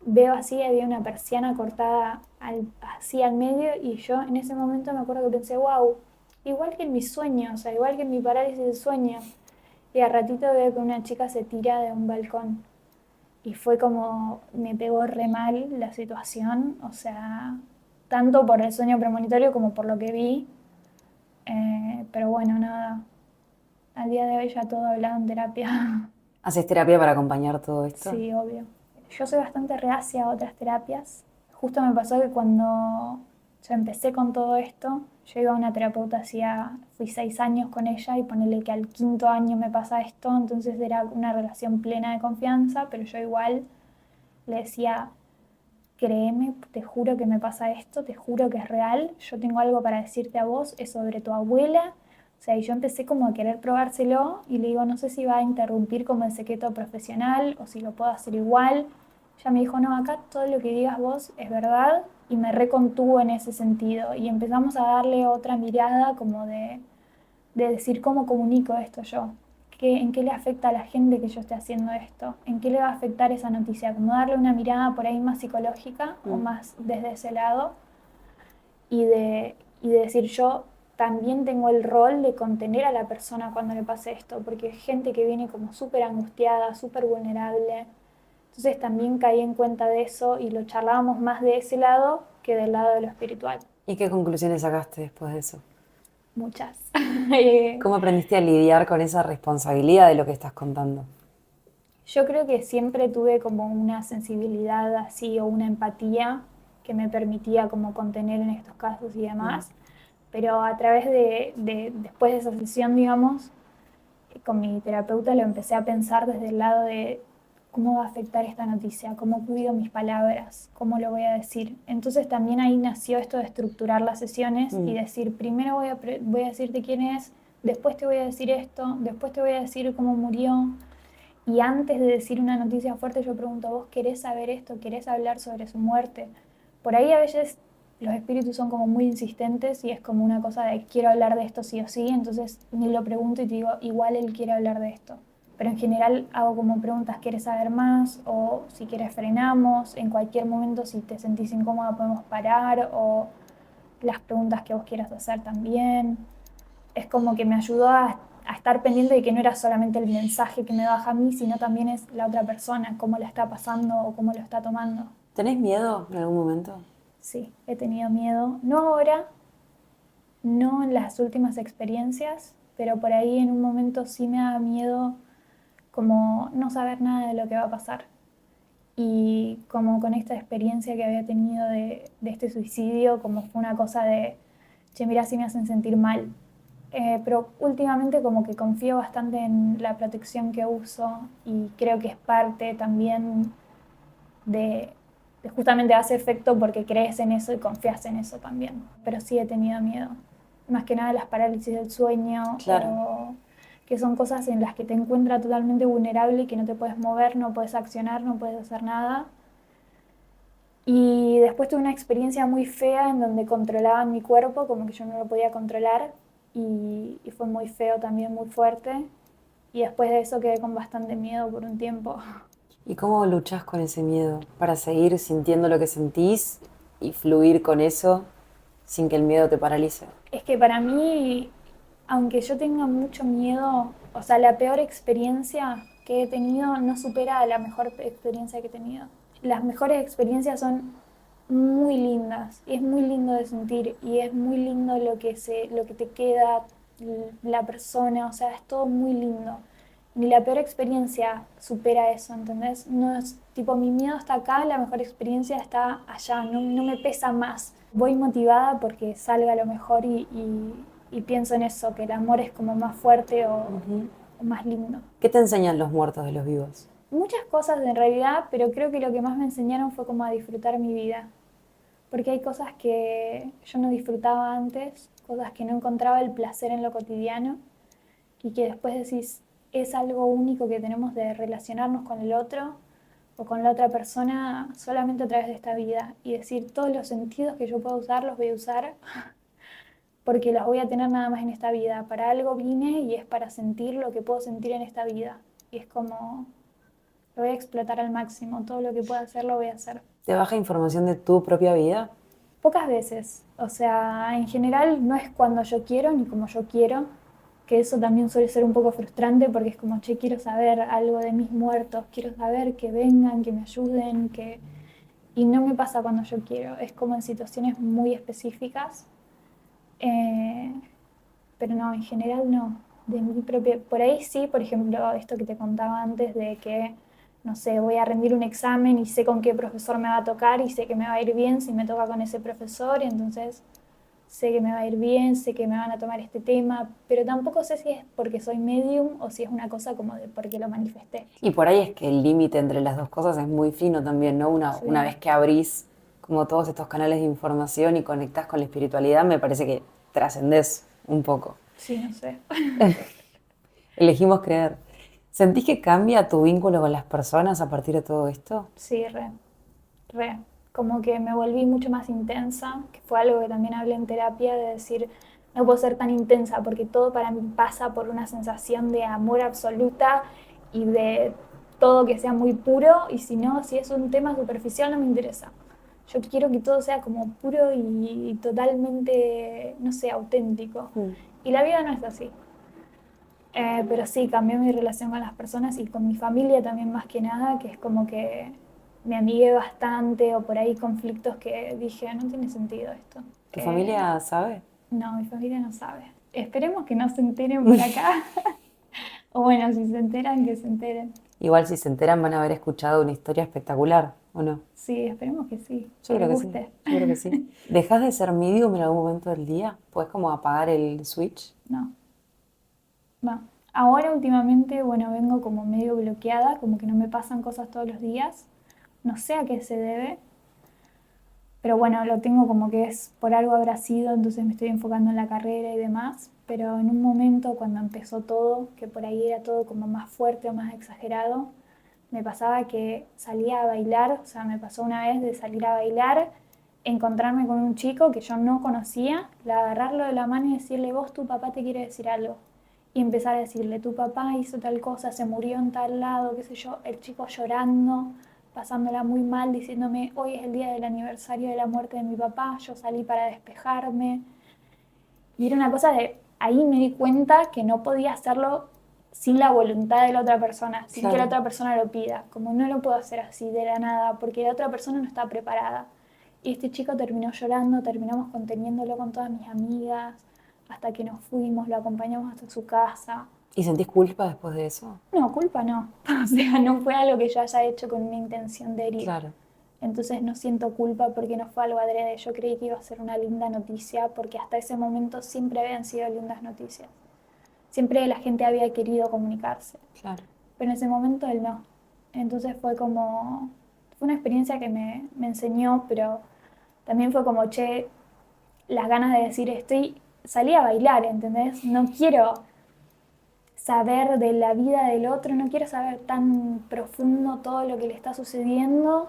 Veo así, había una persiana cortada así al medio y yo en ese momento me acuerdo que pensé, wow, igual que en mi sueño, o sea, igual que en mi parálisis de sueño. Y al ratito veo que una chica se tira de un balcón y fue como, me pegó re mal la situación, o sea, tanto por el sueño premonitorio como por lo que vi. Pero bueno, nada, al día de hoy ya todo hablado en terapia. ¿Haces terapia para acompañar todo esto? Sí, obvio. Yo soy bastante reacia a otras terapias. Justo me pasó que cuando yo empecé con todo esto, yo iba a una terapeuta fui 6 años con ella y ponele que al quinto año me pasa esto, entonces era una relación plena de confianza, pero yo igual le decía, créeme, te juro que me pasa esto, te juro que es real, yo tengo algo para decirte a vos, es sobre tu abuela. O sea, y yo empecé como a querer probárselo y le digo, no sé si va a interrumpir como el secreto profesional o si lo puedo hacer igual. Ella me dijo, no, acá todo lo que digas vos es verdad y me recontuvo en ese sentido. Y empezamos a darle otra mirada como de decir cómo comunico esto yo, en qué le afecta a la gente que yo esté haciendo esto, en qué le va a afectar esa noticia, como darle una mirada por ahí más psicológica o más desde ese lado y de decir yo también tengo el rol de contener a la persona cuando le pase esto, porque es gente que viene como súper angustiada, súper vulnerable. Entonces también caí en cuenta de eso y lo charlábamos más de ese lado que del lado de lo espiritual. ¿Y qué conclusiones sacaste después de eso? Muchas. ¿Cómo aprendiste a lidiar con esa responsabilidad de lo que estás contando? Yo creo que siempre tuve como una sensibilidad así o una empatía que me permitía como contener en estos casos y demás, pero a través después de esa sesión, digamos, con mi terapeuta lo empecé a pensar desde el lado de cómo va a afectar esta noticia, cómo cuido mis palabras, cómo lo voy a decir. Entonces también ahí nació esto de estructurar las sesiones y decir, primero voy a decirte quién es, después te voy a decir esto, después te voy a decir cómo murió. Y antes de decir una noticia fuerte, yo pregunto, ¿vos querés saber esto? ¿Querés hablar sobre su muerte? Por ahí a veces los espíritus son como muy insistentes y es como una cosa de quiero hablar de esto sí o sí, entonces ni lo pregunto y te digo, igual él quiere hablar de esto. Pero en general hago como preguntas, ¿quieres saber más? O si quieres frenamos, en cualquier momento si te sentís incómoda podemos parar o las preguntas que vos quieras hacer también. Es como que me ayudó a estar pendiente de que no era solamente el mensaje que me baja a mí, sino también es la otra persona, cómo la está pasando o cómo lo está tomando. ¿Tenés miedo en algún momento? Sí, he tenido miedo, no ahora, no en las últimas experiencias, pero por ahí en un momento sí me da miedo como no saber nada de lo que va a pasar. Y como con esta experiencia que había tenido de este suicidio, como fue una cosa de, che, mirá si me hacen sentir mal. Pero últimamente como que confío bastante en la protección que uso y creo que es parte también de justamente hace efecto porque crees en eso y confías en eso también. Pero sí he tenido miedo. Más que nada las parálisis del sueño Claro. o que son cosas en las que te encuentras totalmente vulnerable y que no te puedes mover, no puedes accionar, no puedes hacer nada. Y después tuve una experiencia muy fea en donde controlaban mi cuerpo, como que yo no lo podía controlar, y fue muy feo también, muy fuerte. Y después de eso quedé con bastante miedo por un tiempo. ¿Y cómo luchás con ese miedo para seguir sintiendo lo que sentís y fluir con eso sin que el miedo te paralice? Es que para mí, aunque yo tenga mucho miedo, o sea, la peor experiencia que he tenido no supera a la mejor experiencia que he tenido. Las mejores experiencias son muy lindas, y es muy lindo de sentir y es muy lindo lo que te queda, la persona, o sea, es todo muy lindo. ni la peor experiencia supera eso, ¿entendés? No es tipo, mi miedo está acá, la mejor experiencia está allá, no me pesa más. Voy motivada porque salga lo mejor y pienso en eso, que el amor es como más fuerte o más lindo. ¿Qué te enseñan los muertos de los vivos? Muchas cosas en realidad, pero creo que lo que más me enseñaron fue como a disfrutar mi vida. Porque hay cosas que yo no disfrutaba antes, cosas que no encontraba el placer en lo cotidiano y que después decís, es algo único que tenemos de relacionarnos con el otro o con la otra persona solamente a través de esta vida y decir, todos los sentidos que yo puedo usar los voy a usar porque los voy a tener nada más en esta vida. Para algo vine y es para sentir lo que puedo sentir en esta vida. Y es como, lo voy a explotar al máximo, todo lo que pueda hacer lo voy a hacer. ¿Te baja información de tu propia vida? Pocas veces, o sea, en general no es cuando yo quiero ni como yo quiero, que eso también suele ser un poco frustrante porque es como, che, quiero saber algo de mis muertos, quiero saber que vengan, que me ayuden, que... Y no me pasa cuando yo quiero, es como en situaciones muy específicas, eh, pero no, en general no, de mi propia... Por ahí sí, por ejemplo, esto que te contaba antes de que, no sé, voy a rendir un examen y sé con qué profesor me va a tocar y sé que me va a ir bien si me toca con ese profesor y entonces sé que me va a ir bien, sé que me van a tomar este tema, pero tampoco sé si es porque soy medium o si es una cosa como de porque lo manifesté. Y por ahí es que el límite entre las dos cosas es muy fino también, ¿no? Una Sí, vez que abrís como todos estos canales de información y conectás con la espiritualidad, me parece que trascendés un poco. sí, no sé. Elegimos creer. ¿Sentís que cambia tu vínculo con las personas a partir de todo esto? Sí, re. Como que me volví mucho más intensa, que fue algo que también hablé en terapia, de decir, no puedo ser tan intensa porque todo para mí pasa por una sensación de amor absoluta y de todo que sea muy puro y si no, si es un tema superficial no me interesa. Yo quiero que todo sea como puro y totalmente, no sé, auténtico. Y la vida no es así. Pero sí, cambió mi relación con las personas y con mi familia también más que nada, que es como que me amigué bastante o por ahí conflictos que dije, no tiene sentido esto. ¿Tu familia sabe? No, mi familia no sabe. Esperemos que no se enteren por acá. O bueno, si se enteran, que se enteren. Igual si se enteran van a haber escuchado una historia espectacular, ¿o no? Sí, esperemos que sí, Yo que creo les que sí, guste. yo creo que sí. ¿Dejas de ser medium en algún momento del día? ¿Puedes como apagar el switch? No, no. Ahora últimamente, bueno, vengo como medio bloqueada, como que no me pasan cosas todos los días. No sé a qué se debe, pero bueno, lo tengo como que es por algo habrá sido, entonces me estoy enfocando en la carrera y demás. Pero en un momento cuando empezó todo, que por ahí era todo como más fuerte o más exagerado, me pasaba que salía a bailar, o sea, me pasó una vez de salir a bailar, encontrarme con un chico que yo no conocía, agarrarlo de la mano y decirle, vos, tu papá te quiere decir algo. Y empezar a decirle, tu papá hizo tal cosa, se murió en tal lado, qué sé yo, el chico llorando, pasándola muy mal, diciéndome, hoy es el día del aniversario de la muerte de mi papá, yo salí para despejarme. Y era una cosa de, ahí me di cuenta que no podía hacerlo sin la voluntad de la otra persona, sin que la Claro. otra persona lo pida. Como no lo puedo hacer así de la nada, porque la otra persona no está preparada. Y este chico terminó llorando, terminamos conteniéndolo con todas mis amigas, hasta que nos fuimos, lo acompañamos hasta su casa. ¿Y sentís culpa después de eso? No, culpa no. O sea, no fue algo que yo haya hecho con una intención de herir. Claro. Entonces no siento culpa porque no fue algo adrede. Yo creí que iba a ser una linda noticia porque hasta ese momento siempre habían sido lindas noticias. Siempre la gente había querido comunicarse. Claro. Pero en ese momento él no. Entonces fue como... Fue una experiencia que me enseñó, pero también fue como, che, las ganas de decir esto y salí a bailar, ¿entendés? No quiero saber de la vida del otro, no quiero saber tan profundo todo lo que le está sucediendo.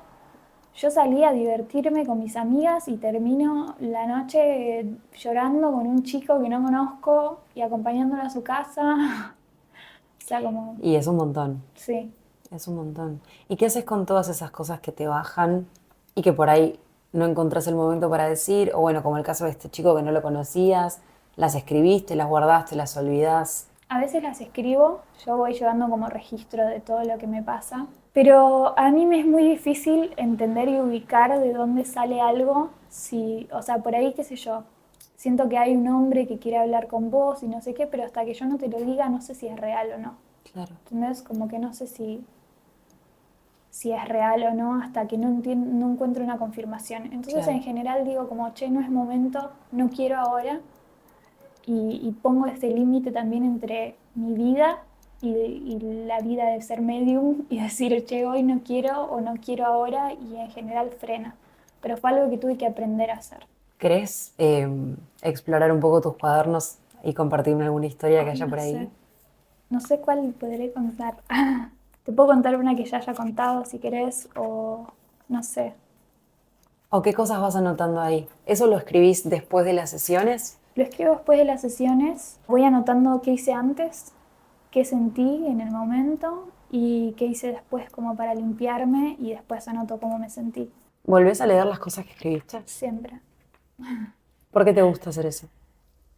Yo salí a divertirme con mis amigas y termino la noche llorando con un chico que no conozco y acompañándolo a su casa. O sea, como, Y es un montón, sí. es un montón. ¿Y qué haces con todas esas cosas que te bajan y que por ahí no encontrás el momento para decir? O bueno, como el caso de este chico que no lo conocías, las escribiste, las guardaste, las olvidás. A veces las escribo, yo voy llevando como registro de todo lo que me pasa, pero a mí me es muy difícil entender y ubicar de dónde sale algo, si, o sea, por ahí, qué sé yo, siento que hay un hombre que quiere hablar con vos y no sé qué, pero hasta que yo no te lo diga no sé si es real o no. Claro. Entonces, como que no sé si es real o no hasta que no encuentro una confirmación. Entonces, Claro. en general digo como, che, no es momento, no quiero ahora. Y pongo ese límite también entre mi vida y la vida de ser medium y decir, che, hoy no quiero o no quiero ahora y en general frena. Pero fue algo que tuve que aprender a hacer. ¿Querés explorar un poco tus cuadernos y compartirme alguna historia que Ay, haya no por sé. ahí? No sé cuál podré contar. Te puedo contar una que ya haya contado si querés o no sé. ¿O qué cosas vas anotando ahí? ¿Eso lo escribís después de las sesiones? Lo escribo después de las sesiones. Voy anotando qué hice antes, qué sentí en el momento y qué hice después como para limpiarme y después anoto cómo me sentí. ¿Volvés a leer las cosas que escribiste? Siempre. ¿Por qué te gusta hacer eso?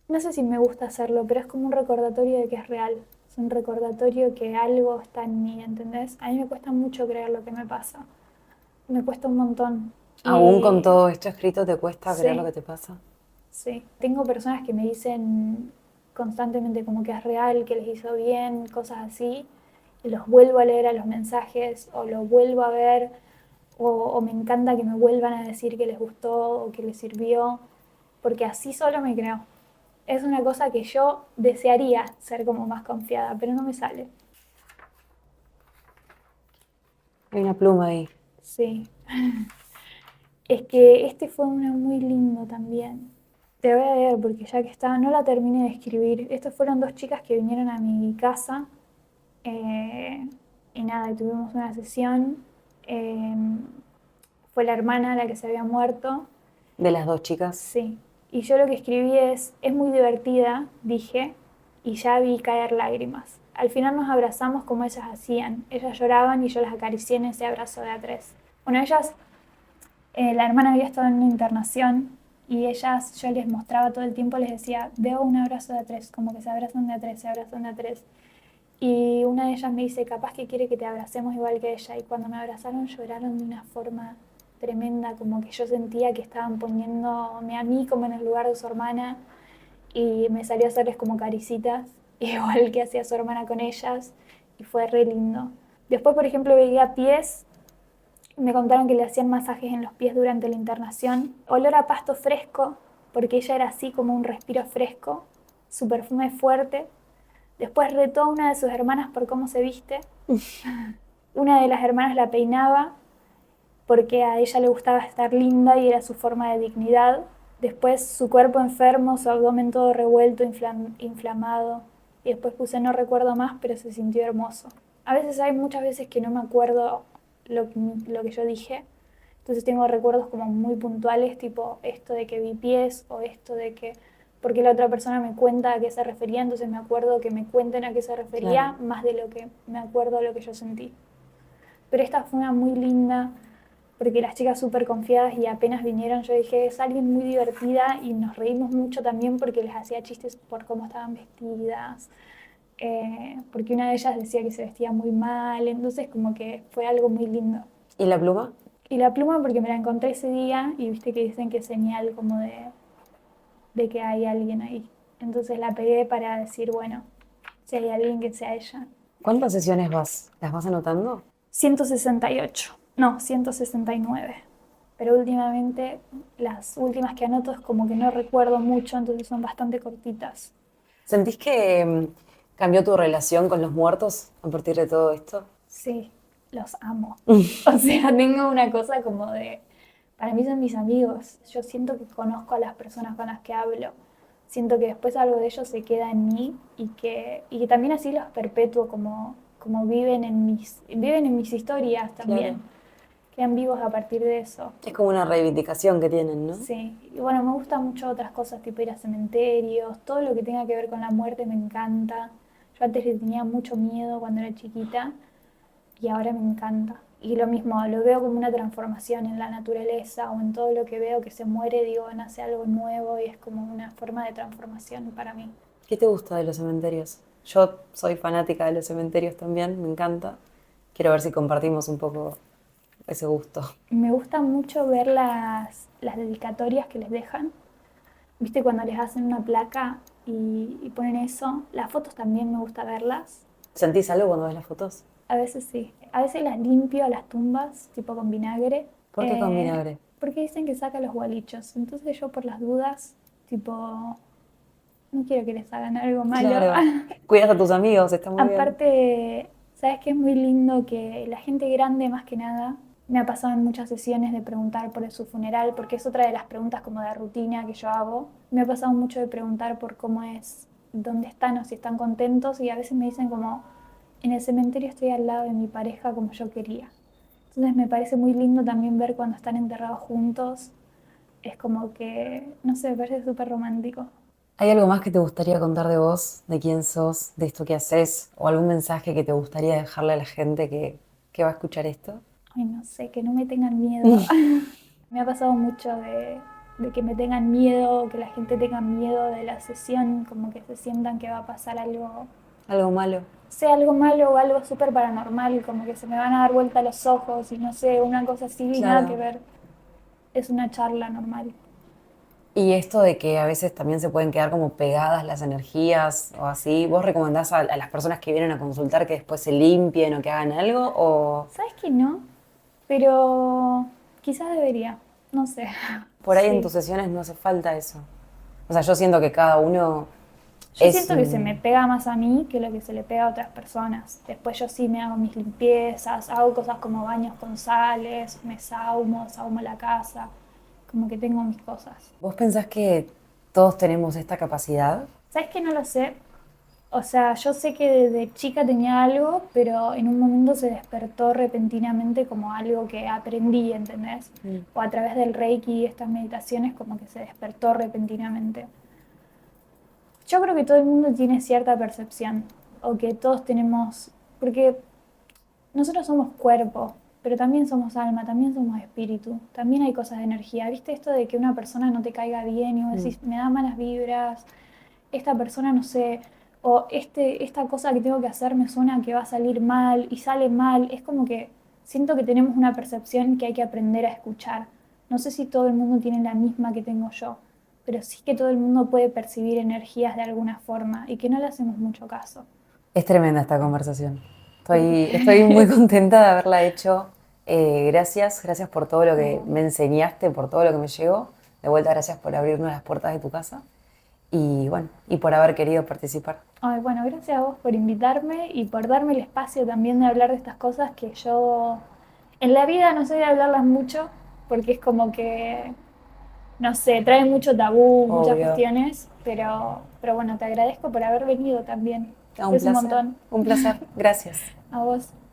No sé si me gusta hacerlo, pero es como un recordatorio de que es real. Es un recordatorio que algo está en mí, ¿entendés? A mí me cuesta mucho creer lo que me pasa. Me cuesta un montón. ¿Aún con Y todo esto escrito te cuesta creer lo sí, que te pasa? sí. Tengo personas que me dicen constantemente como que es real, que les hizo bien, cosas así. Y los vuelvo a leer a los mensajes o los vuelvo a ver o me encanta que me vuelvan a decir que les gustó o que les sirvió, porque así solo me creo. Es una cosa que yo desearía ser como más confiada, pero no me sale. Hay una pluma ahí. Sí. Es que este fue uno muy lindo también. Te voy a leer porque ya que estaba, no la terminé de escribir. Estas fueron dos chicas que vinieron a mi casa y nada, y tuvimos una sesión. Eh, Fue la hermana la que se había muerto. De las dos chicas. Sí. Y yo lo que escribí es muy divertida, dije, y ya vi caer lágrimas. Al final nos abrazamos como ellas hacían. Ellas lloraban y yo las acaricié en ese abrazo de a tres. Bueno, ellas, la hermana había estado en una internación y ellas, yo les mostraba todo el tiempo, les decía, veo un abrazo de a tres, como que se abrazan de a tres, se abrazan de a tres. Y una de ellas me dice, capaz que quiere que te abracemos igual que ella. Y cuando me abrazaron lloraron de una forma tremenda, como que yo sentía que estaban poniéndome a mí como en el lugar de su hermana y me salió a hacerles como caricitas, igual que hacía su hermana con ellas y fue re lindo. Después, por ejemplo, veía pies, me contaron que le hacían masajes en los pies durante la internación, olor a pasto fresco, porque ella era así como un respiro fresco, su perfume fuerte. Después retó a una de sus hermanas por cómo se viste. Una de las hermanas la peinaba porque a ella le gustaba estar linda y era su forma de dignidad. Después su cuerpo enfermo, su abdomen todo revuelto, inflamado. Y después puse no recuerdo más, pero se sintió hermoso. A veces hay muchas veces que no me acuerdo lo que yo dije. Entonces tengo recuerdos como muy puntuales, tipo esto de que vi pies o esto de que porque la otra persona me cuenta a qué se refería, entonces me acuerdo que me cuenten a qué se refería Claro. más de lo que me acuerdo lo que yo sentí. Pero esta fue una muy linda, porque las chicas súper confiadas y apenas vinieron yo dije, es alguien muy divertida y nos reímos mucho también porque les hacía chistes por cómo estaban vestidas, porque una de ellas decía que se vestía muy mal, entonces como que fue algo muy lindo. ¿Y la pluma? Y la pluma porque me la encontré ese día y viste que dicen que es señal como de que hay alguien ahí. Entonces la pegué para decir, bueno, si hay alguien que sea ella. ¿Cuántas sesiones vas? ¿Las vas anotando? 168, no, 169. Pero últimamente las últimas que anoto es como que no recuerdo mucho, entonces son bastante cortitas. ¿Sentís que cambió tu relación con los muertos a partir de todo esto? Sí, los amo. O sea, tengo una cosa como de, para mí son mis amigos. Yo siento que conozco a las personas con las que hablo. Siento que después algo de ellos se queda en mí y que también así los perpetúo como viven en mis historias Claro. también. Quedan vivos a partir de eso. Es como una reivindicación que tienen, ¿no? Sí, y bueno, me gustan mucho otras cosas, tipo ir a cementerios, todo lo que tenga que ver con la muerte me encanta. Yo antes le tenía mucho miedo cuando era chiquita y ahora me encanta. Y lo mismo, lo veo como una transformación en la naturaleza o en todo lo que veo que se muere, digo, nace algo nuevo y es como una forma de transformación para mí. ¿Qué te gusta de los cementerios? Yo soy fanática de los cementerios también, me encanta. Quiero ver si compartimos un poco ese gusto. Me gusta mucho ver las dedicatorias que les dejan. ¿Viste cuando les hacen una placa y ponen eso? Las fotos también me gusta verlas. ¿Sentís algo cuando ves las fotos? A veces sí. A veces las limpio a las tumbas, tipo con vinagre. ¿Por qué con vinagre? Porque dicen que saca los gualichos. Entonces yo por las dudas, tipo, no quiero que les hagan algo malo. Claro. Cuidas a tus amigos, está muy bien. Aparte, sabes que es muy lindo que la gente grande, más que nada, me ha pasado en muchas sesiones de preguntar por su funeral, porque es otra de las preguntas como de rutina que yo hago. Me ha pasado mucho de preguntar por cómo es, dónde están o si están contentos, y a veces me dicen como, en el cementerio estoy al lado de mi pareja como yo quería. Entonces me parece muy lindo también ver cuando están enterrados juntos. Es como que, no sé, me parece súper romántico. ¿Hay algo más que te gustaría contar de vos, de quién sos, de esto que haces, o algún mensaje que te gustaría dejarle a la gente que va a escuchar esto? Ay, no sé, que no me tengan miedo. Me ha pasado mucho de que me tengan miedo, que la gente tenga miedo de la sesión, como que se sientan que va a pasar algo, ¿Algo malo? sea algo malo o algo súper paranormal, como que se me van a dar vuelta los ojos y no sé, una cosa así, nada que Claro. ver. Es una charla normal. Y esto de que a veces también se pueden quedar como pegadas las energías o así, ¿vos recomendás a las personas que vienen a consultar que después se limpien o que hagan algo? O ¿Sabes que no? Pero quizás debería, no sé. por ahí en Sí. tus sesiones no hace falta eso. O sea, yo siento que cada uno Yo es... siento que se me pega más a mí que lo que se le pega a otras personas. Después yo sí me hago mis limpiezas, hago cosas como baños con sales, me saumo la casa, como que tengo mis cosas. ¿Vos pensás que todos tenemos esta capacidad? ¿Sabes que no lo sé? O sea, yo sé que desde chica tenía algo, pero en un momento se despertó repentinamente como algo que aprendí, ¿entendés? Mm. O a través del Reiki y estas meditaciones como que se despertó repentinamente. Yo creo que todo el mundo tiene cierta percepción, o que todos tenemos, porque nosotros somos cuerpo, pero también somos alma, también somos espíritu, también hay cosas de energía. ¿Viste esto de que una persona no te caiga bien y vos decís, me da malas vibras, esta persona no sé, o esta cosa que tengo que hacer me suena que va a salir mal y sale mal? Es como que siento que tenemos una percepción que hay que aprender a escuchar. No sé si todo el mundo tiene la misma que tengo yo, pero sí que todo el mundo puede percibir energías de alguna forma y que no le hacemos mucho caso. Es tremenda esta conversación. Sí. Estoy muy contenta de haberla hecho. Gracias por todo lo que No. me enseñaste, por todo lo que me llegó. De vuelta, gracias por abrirnos las puertas de tu casa. Y bueno, y por haber querido participar. Ay, bueno, gracias a vos por invitarme y por darme el espacio también de hablar de estas cosas que yo en la vida no soy de hablarlas mucho, porque es como que, no sé, trae mucho tabú, muchas Obvio. cuestiones, pero bueno, te agradezco por haber venido también. Ah, un Es un placer. montón. Un placer. Gracias. A vos.